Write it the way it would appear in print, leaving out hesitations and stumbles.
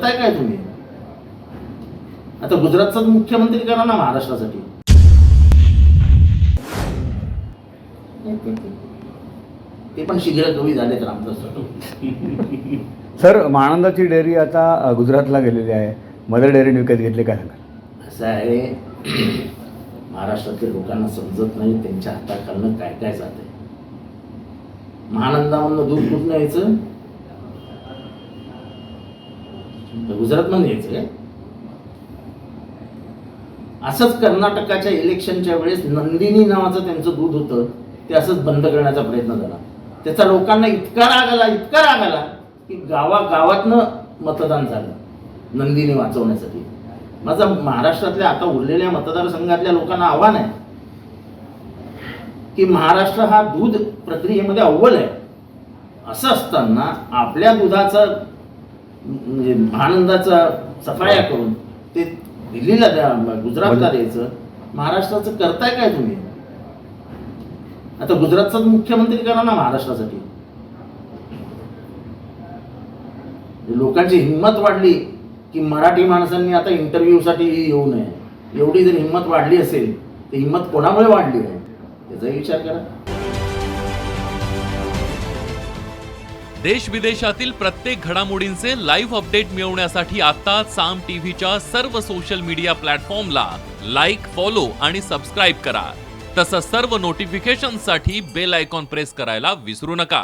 करताय काय तुम्ही? आता गुजरातचा मुख्यमंत्री करा ना महाराष्ट्रासाठी. ते पण शीघ्र कवी झालेत रामदास. सर, महानंदाची डेअरी आता गुजरातला गेलेली आहे. मदर डेअरीने विकत घेतले, काय सांगाल? असं आहे, महाराष्ट्रातल्या लोकांना समजत नाही त्यांच्या हाताखालनं काय काय जात आहे. महानंदामधनं दूध कुठून यायचं? गुजरातमधून यायचं काय? असंच कर्नाटकाच्या इलेक्शनच्या वेळेस नंदिनी नावाचं त्यांचं दूध होतं, ते असंच बंद करण्याचा प्रयत्न झाला. त्याचा लोकांना इतका राग आला की गावागावातनं मतदान झालं नंदिनी वाचवण्यासाठी. माझा महाराष्ट्रातल्या आता उरलेल्या मतदारसंघातल्या लोकांना आव्हान आहे की महाराष्ट्र हा दूध प्रक्रियेमध्ये अव्वल आहे. असं असताना आपल्या दुधाचं म्हणजे महानंदाचा सफाया करून ते दिल्लीला द्या, गुजरातला द्यायचं. महाराष्ट्राचं करताय काय तुम्ही? आता गुजरातचा मुख्यमंत्री करा ना महाराष्ट्रासाठी. लोकांची हिंमत वाढली की मराठी माणसांनी आता इंटरव्ह्यूसाठी येऊ नये. एवढी जर हिंमत वाढली असेल तर हिंमत कोणामुळे वाढली आहे याचा विचार करा. देश विदेशातील प्रत्येक घडामोडींचे लाईव्ह अपडेट मिळवण्यासाठी आता साम टीव्हीच्या सर्व सोशल मीडिया प्लॅटफॉर्मला लाईक, फॉलो आणि सबस्क्राईब करा. तसंच सर्व नोटिफिकेशनसाठी बेल आयकॉन प्रेस करायला विसरू नका.